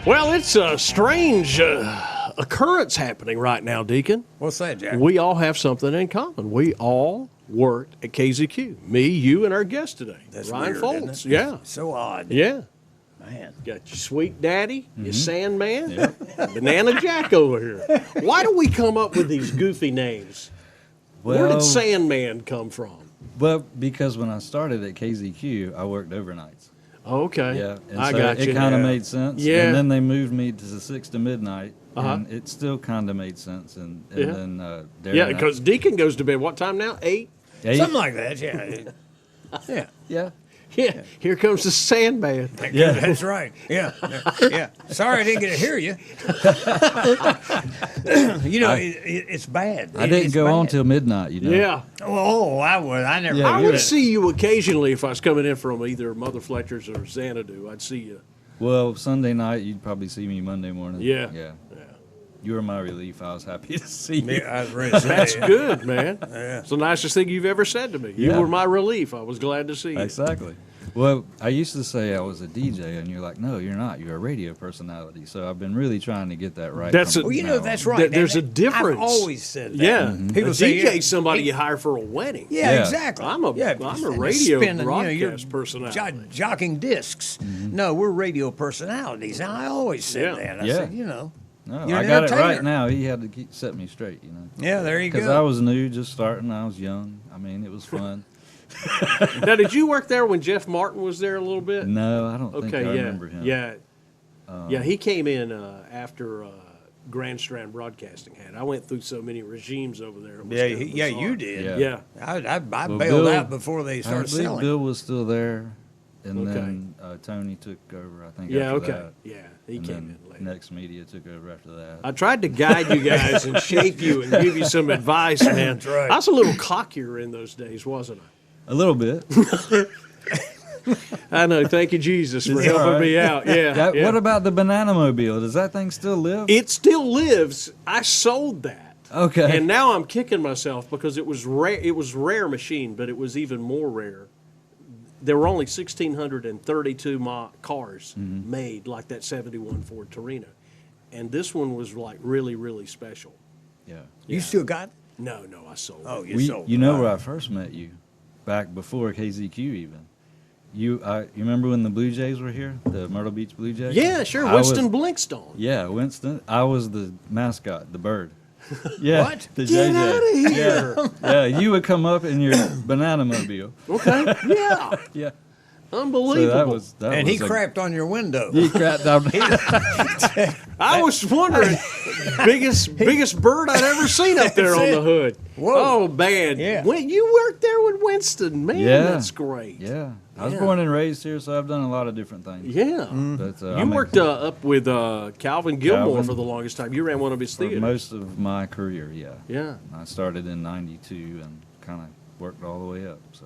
Well, it's a strange occurrence happening right now, Deacon. What's that, Jack? We all have something in common. We all worked at KZQ. Me, you, and our guest today, That's Ryan weird, Foultz. isn't it? Yeah. So odd. Yeah. Man. Got your sweet daddy, your Sandman, Banana Jack over here. Why do we come up with these goofy names? Where did Sandman come from? Well, because when I started at KZQ, I worked overnights. Okay. Yeah, and I so got you. it kind of made sense. Yeah. And then they moved me to the 6 to midnight, and it still kind of made sense. And then Darren, Yeah, because Deacon goes to bed, what time now? 8? 8? Something like that, yeah. Yeah. Yeah. Yeah. Here comes the Sandman. Yeah. That's right. Yeah. Yeah. Sorry I didn't get to hear you. You know, it's bad. I didn't It's go on bad. till midnight, you know. Yeah. Oh, I would. I never. Yeah, I you would would. see you occasionally if I was coming in from either Mother Fletcher's or Xanadu. I'd see you. Well, Sunday night, you'd probably see me Monday morning. Yeah. Yeah. You were my relief. I was happy to see you. Yeah, I was ready to say That's it. good, man. Yeah. It's the nicest thing you've ever said to me. You Yeah. were my relief. I was glad to see you. Exactly. Well, I used to say I was a DJ, and you're like, no, you're not. You're a radio personality. So I've been really trying to get that right. That's from a- Well, you now know, on. that's right. There's a And difference. I've always said that. Yeah. People a say, DJ yeah, somebody he- you hire for a wedding. Yeah, Yeah. exactly. I'm a and radio spinning, broadcast you're personality. Jocking discs. No, we're radio personalities. And I always said Yeah. that. I Yeah. said, you know. No, You're I an got it right entertainer. now. He had to set me straight, you know. Yeah, there you Because go. I was new, just starting. I was young. I mean, it was fun. Now, did you work there when Jeff Martin was there a little bit? No, I don't think I Okay, yeah. remember him. Yeah. Yeah, he came in after Grand Strand Broadcasting had. I went through so many regimes over there. It was Yeah, kind of yeah, bizarre. you did. Yeah. Yeah. I Well, bailed Bill- out before they I started believe selling. Bill was still there, and Okay. then Tony took over, I think, Yeah, after okay. that. Yeah, he And came then in later. Next Media took over after that. I tried to guide you guys and shape you and give you some advice, man. That's right. I was a little cockier in those days, wasn't I? A little bit. I know. Thank you, Jesus, for It's all helping right. me out. Yeah, yeah. What about the Banana Mobile? Does that thing still live? It still lives. I sold that. Okay. And now I'm kicking myself because it was rare. It was a rare machine, but it was even more rare. There were only 1,632 cars made like that 71 Ford Torino. And this one was like really, really special. Yeah. You still got? No, I sold it. Oh, you We, sold. you know All where right. I first met you, back before KZQ even. You remember when the Blue Jays were here, the Myrtle Beach Blue Jays? Yeah, sure. I was- Winston Blinkstone. Yeah, Winston. I was the mascot, the bird. Yeah, What? The Get JJ. outta here. Yeah, you would come up in your banana mobile. Okay. Yeah. Yeah. Unbelievable. So that And was he a- crapped on your window. He crapped on. I was wondering, biggest bird I'd ever seen up there on the hood. Whoa. Oh, man. Yeah. When you worked there with Winston, man, Yeah. that's great. Yeah, I was Yeah. born and raised here, so I've done a lot of different things. Yeah. But You worked up with Calvin Gilmore Calvin. for the longest time. You ran one of his for theaters. most of my career. Yeah. Yeah. I started in '92 and kind of worked all the way up. So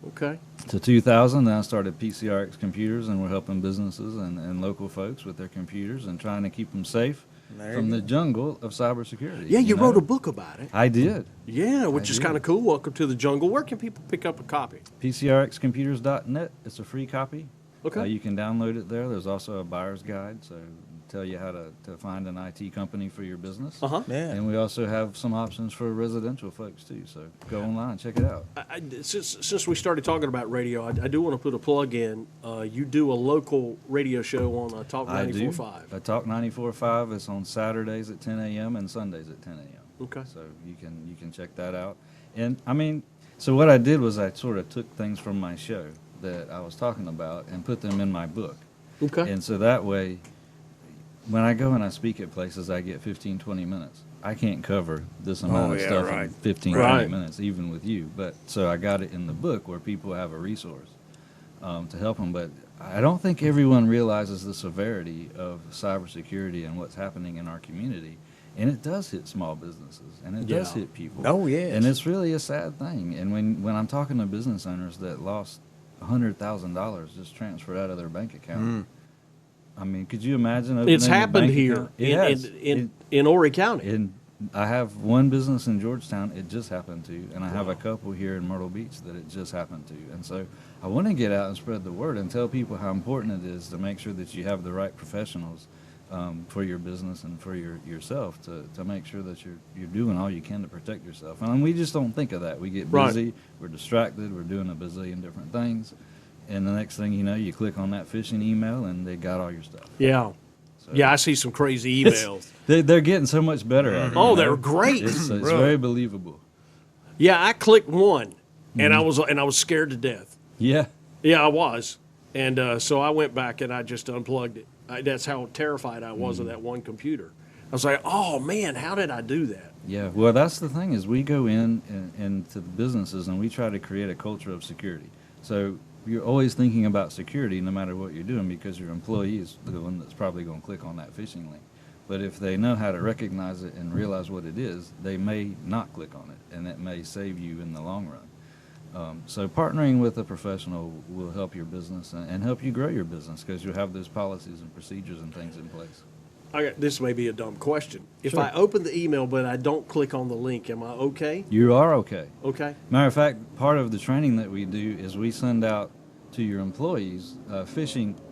Okay. to 2000, then I started PCRX Computers, and we're helping businesses and local folks with their computers and trying to keep them safe There from you the jungle of cybersecurity. Yeah, you know? wrote a book about it. I did. Yeah, which is did. kind of cool. Welcome to the jungle. Where can people pick up a copy? PCRXcomputers.net. It's a free copy. Okay. You can download it there. There's also a buyer's guide, so tell you how to find an IT company for your business. Uh-huh. Yeah. And we also have some options for residential folks too. So go online, check it out. Since we started talking about radio, I do want to put a plug in. You do a local radio show on Talk I do. 94.5. Talk 94.5 is on Saturdays at 10 a.m. and Sundays at 10 a.m. Okay. So you can check that out. And I mean, so what I did was I sort of took things from my show that I was talking about and put them in my book. Okay. And so that way, when I go and I speak at places, I get 15, 20 minutes. I can't cover this amount of yeah, stuff right. in 15, Right. 20 minutes, even with you. But so I got it in the book where people have a resource to help them. But I don't think everyone realizes the severity of cybersecurity and what's happening in our community. And it does hit small businesses, and it does Yeah. hit people. Oh, yes. And it's really a sad thing. And when I'm talking to business owners that lost $100,000 just transferred out of their bank account, I mean, could you imagine opening It's a happened bank here account? It has. in Horry County. In I have one business in Georgetown it just happened to, and I have a couple here in Myrtle Beach that it just happened to. And so I want to get out and spread the word and tell people how important it is to make sure that you have the right professionals for your business and for yourself to make sure that you're doing all you can to protect yourself. And we just don't think of that. We get busy, Right. we're distracted, we're doing a bazillion different things, and the next thing you know, you click on that phishing email and they got all your stuff. Yeah. So Yeah, I see some crazy emails. they're getting so much better at it. Oh, you know? they're great. It's Really? very believable. Yeah, I clicked one, and Mm-hmm. I was scared to death. Yeah. Yeah, I was, and so I went back and I just unplugged it. That's how terrified I was of that one computer. I was like, oh man, how did I do that? Yeah, well, that's the thing is we go in into the businesses and we try to create a culture of security. So you're always thinking about security no matter what you're doing because your employee is the one that's probably going to click on that phishing link. But if they know how to recognize it and realize what it is, they may not click on it, and it may save you in the long run. So partnering with a professional will help your business and help you grow your business because you'll have those policies and procedures and things in place. This may be a dumb question. If Sure. I open the email but I don't click on the link, am I okay? You are okay. Okay. Matter of fact, part of the training that we do is we send out to your employees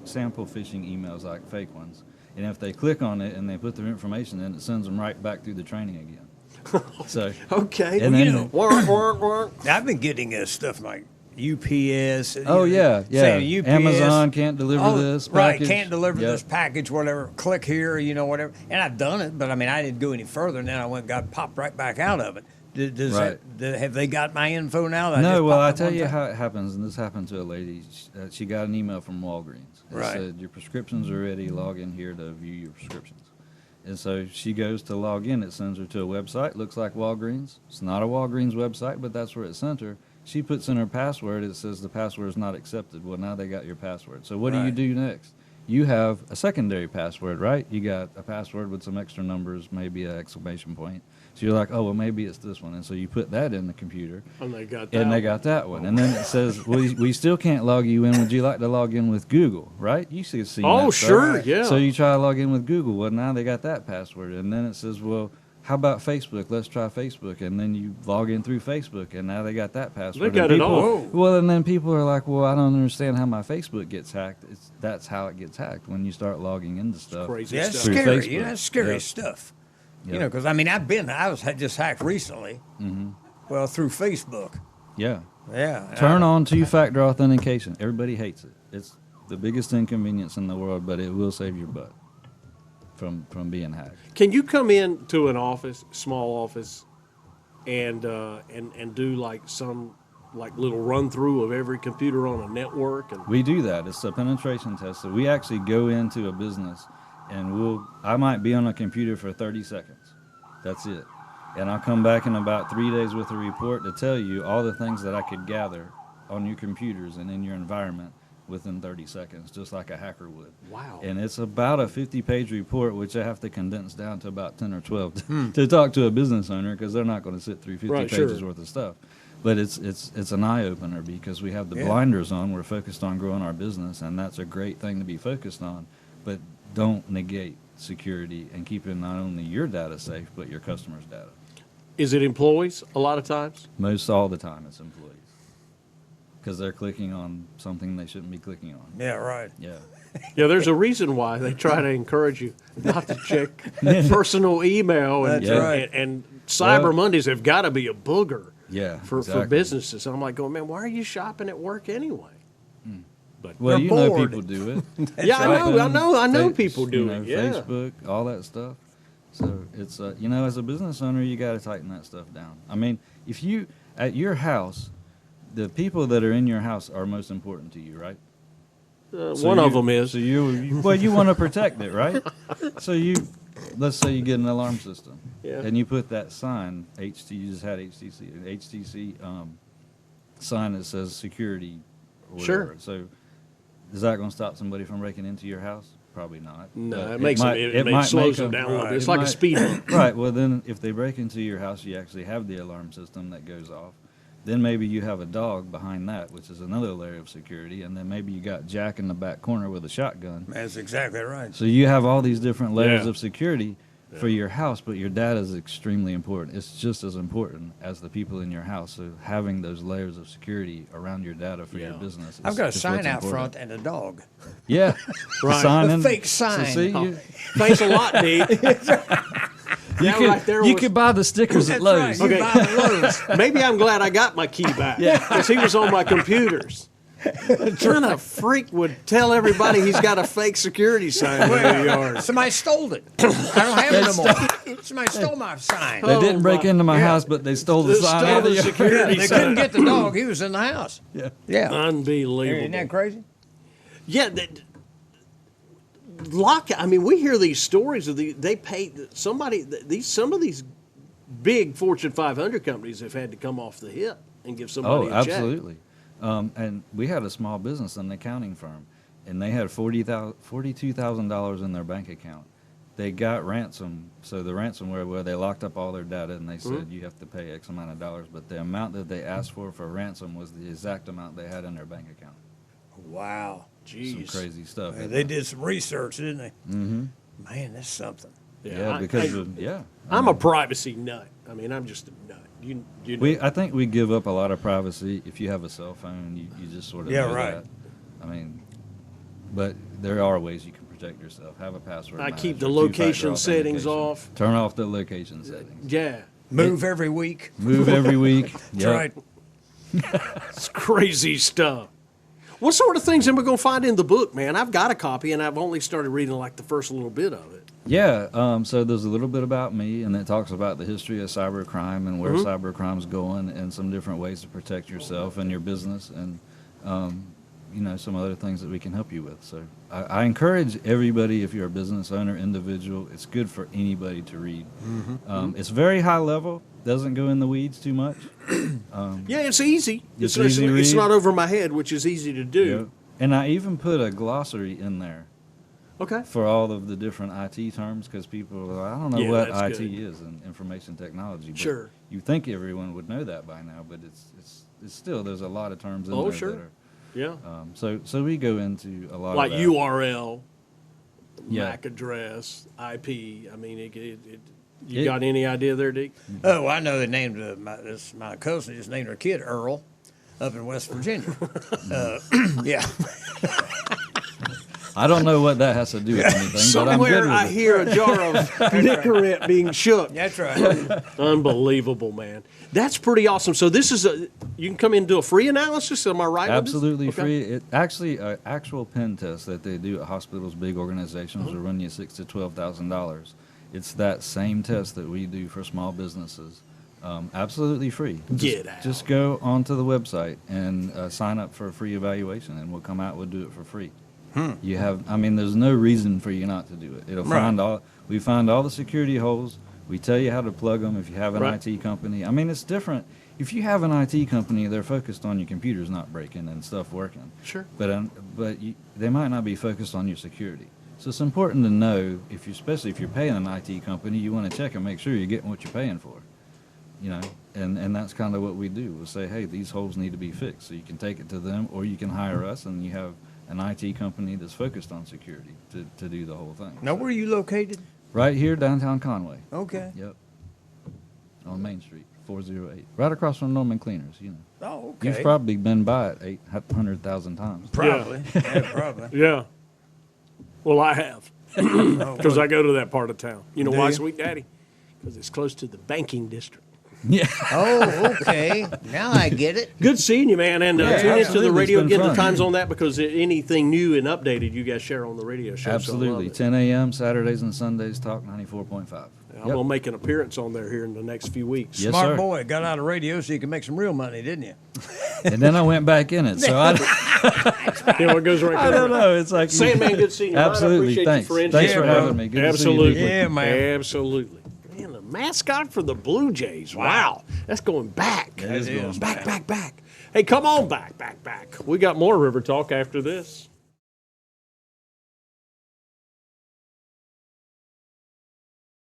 sample phishing emails like fake ones. And if they click on it and they put their information in, it sends them right back through the training again. So, Okay. And then- Work, work, work. I've been getting stuff like UPS. oh yeah, yeah. Saying UPS, Amazon can't deliver this Right, package. can't deliver Yep. this package, whatever. Click here, whatever. And I've done it, but I mean, I didn't go any further, and then I went and got popped right back out of it. Right. Have they got my info now? That No, well, I popped up tell one you time? how it happens, and this happened to a lady. She got an email from Walgreens. It Right. said, your prescriptions are ready, log in here to view your prescriptions. And so she goes to log in. It sends her to a website, looks like Walgreens. It's not a Walgreens website, but that's where it sent her. She puts in her password. It says the password is not accepted. Well, now they got your password. So what do you Right. do next? You have a secondary password, right? You got a password with some extra numbers, maybe an exclamation point. So you're like, oh, well, maybe it's this one. And so you put that in the computer. And they got that. And they got that one. And then it says, well, we still can't log you in. Would you like to log in with Google, right? You should see Oh, that stuff. sure, yeah. So you try to log in with Google. Well, now they got that password. And then it says, well, how about Facebook? Let's try Facebook. And then you log in through Facebook, and now they got that password. They got And it all. people- Well, and then people are like, well, I don't understand how my Facebook gets hacked. That's how it gets hacked when you start logging into stuff. Crazy Yeah, it's stuff. Through scary. Facebook. That's scary Yeah. stuff. Yeah. Because I mean, I was just hacked recently. Mm-hmm. Well, through Facebook. Yeah. Yeah. Turn on two-factor authentication. Everybody hates it. It's the biggest inconvenience in the world, but it will save your butt from being hacked. Can you come in to an office, small office, and do like some like little run through of every computer on a network? And We do that. It's a penetration test. So we actually go into a business, and I might be on a computer for 30 seconds. That's it. And I'll come back in about 3 days with a report to tell you all the things that I could gather on your computers and in your environment within 30 seconds, just like a hacker would. Wow. And it's about a 50-page report, which I have to condense down to about 10 or 12 to talk to a business owner, because they're not going to sit through 50 Right, pages sure. worth of stuff. But it's an eye-opener because we have the Yeah. blinders on. We're focused on growing our business, and that's a great thing to be focused on. But don't negate security and keeping not only your data safe, but your customers' data. is it employees a lot of times? Most all the time it's employees because they're clicking on something they shouldn't be clicking on. Yeah, right. Yeah. Yeah, there's a reason why they try to encourage you not to check personal email. And, That's right. and Cyber Well- Mondays have got to be a booger Yeah. for exactly. businesses. And I'm like, going, man, why are you shopping at work anyway? But Well, They're you know bored. people do it. yeah, I know Fa- people do you it. know, Yeah. Facebook, all that stuff. So it's as a business owner, you got to tighten that stuff down. I mean, if you at your house, the people that are in your house are most important to you, right? So One of them is. So you want to protect it, right? So let's say you get an alarm system, Yeah. and you put that sign you just had HTC sign that says security. Or Sure. whatever. So is that going to stop somebody from breaking into your house? Probably not. No, But it makes it might slows make them down a little right. bit. It's it like a might- speed bump. Right. Well, then if they break into your house, you actually have the alarm system that goes off. Then maybe you have a dog behind that, which is another layer of security. And then maybe you got Jack in the back corner with a shotgun. That's exactly right. So you have all these different layers Yeah. of security. for your house, but your data is extremely important. It's just as important as the people in your house. So having those layers of security around your data for your business. I've got a is sign what's out important. front and a dog. Yeah, Right. Sign A in. fake sign. So see, you, Thanks a lot, Dee. you could, right there you was- could buy the stickers at Lowe's. Right. You Okay. buy the Lowe's. Maybe I'm glad I got my key back. Because he was on my computers. What kind of freak would tell everybody he's got a fake security sign in their yard? Somebody stole it. I don't have it no more. Somebody stole my sign. They didn't break into my yeah. house, but they stole the They sign. stole out of the your- security They sign. couldn't get the dog. He was in the house. Yeah. Yeah. Unbelievable. Isn't that crazy? Yeah, I mean, we hear these stories of they pay somebody. Some of these big Fortune 500 companies have had to come off the hip and give somebody Oh, a check. absolutely. And we had a small business, an accounting firm, and they had $42,000 in their bank account. They got ransom, so the ransomware where they locked up all their data and they said you have to pay X amount of dollars, but the amount that they asked for ransom was the exact amount they had in their bank account. Wow. Some Jeez. crazy stuff. Yeah, they did some research, didn't they? Mm-hmm. Man, that's something. Yeah, I- because I- of, yeah. I'm a privacy nut. I mean, I'm just a nut. You know. I think we give up a lot of privacy. If you have a cell phone, you just sort of Yeah, know right. that. I mean, but there are ways you can protect yourself. Have a password. I manager, keep the two-factor location settings authentication. off. Turn off the location settings. Yeah, Move every week. Move every week. That's Yep. right. it's crazy stuff. What sort of things am I going to find in the book, man? I've got a copy, and I've only started reading like the first little bit of it. Yeah, so there's a little bit about me, and it talks about the history of cybercrime and where Mm-hmm. cybercrime's going, and some different ways to protect yourself and your business, and some other things that we can help you with. So I encourage everybody, if you're a business owner, individual, it's good for anybody to read. It's very high level, doesn't go in the weeds too much. Yeah, it's easy. It's easy to It's read. not over my head, which is easy to do. Yeah. And I even put a glossary in there Okay. for all of the different IT terms, because people are, I don't know Yeah, what that's IT good. is and information technology. But Sure. You think everyone would know that by now, but it's still, there's a lot of terms in Oh, there sure. that are. Yeah. So we go into a lot Like of that. URL, Yeah. MAC address, IP. I mean, you It- got any idea there, Deke? Oh, I know they named my cousin just named her kid Earl up in West Virginia. Yeah. I don't know what that has to do with anything, but I'm good Somewhere with I it. hear a jar of Nicorette being shook. That's right. Unbelievable, man. That's pretty awesome. So this is you can come in and do a free analysis. Am I right? with this? Absolutely Okay. free. It actually an actual pen test that they do at hospitals, big organizations, Uh-huh. will run you $6,000 to $12,000. It's that same test that we do for small businesses. Absolutely free. Get out. Just go onto the website and sign up for a free evaluation, and we'll come out. We'll do it for free. You have. I mean, there's no reason for you not to do it. It'll Right. find all. We find all the security holes. We tell you how to plug them if you have an Right. IT company. I mean, it's different. If you have an IT company, they're focused on your computers not breaking and stuff working. Sure. But they might not be focused on your security. So it's important to know, especially if you're paying an IT company, you want to check and make sure you're getting what you're paying for. And that's kind of what we do. We'll say, hey, these holes need to be fixed. So you can take it to them, or you can hire us, and you have an IT company that's focused on security to do the whole thing. Now, where are you located? Right here, downtown Conway. Okay. Yep. On Main Street, 408. Right across from Norman Cleaners, Oh, okay. You've probably been by it 800,000 times. Probably. Yeah, probably. Yeah. Well, I have because I go to that part of town. You know Do why, you? Sweet Daddy? Because it's close to the banking district. Yeah. Oh, okay. Now I get it. Good seeing you, man. And Yeah, tune into absolutely. the It's radio been again. The fun. times on that because anything new and updated, you guys share on the radio show. Absolutely. So I love 10 a.m. Saturdays and Sundays, Talk 94.5. it. I'm gonna make an appearance on there here in the next few weeks. Yes, Smart sir. boy. Got out of radio so you can make some real money, didn't you? And then I went back in it. So I You know, it goes right I there. don't know. It's like Sandman, good seeing you. man. I Absolutely. appreciate Thanks. your friendship. Thanks for Yeah, bro. having me. Good to see you, Absolutely. Deacon. Yeah, man. Absolutely. Man, the mascot for the Blue Jays. Wow. That's going back. It is going back. Hey, come on back. We got more River Talk after this.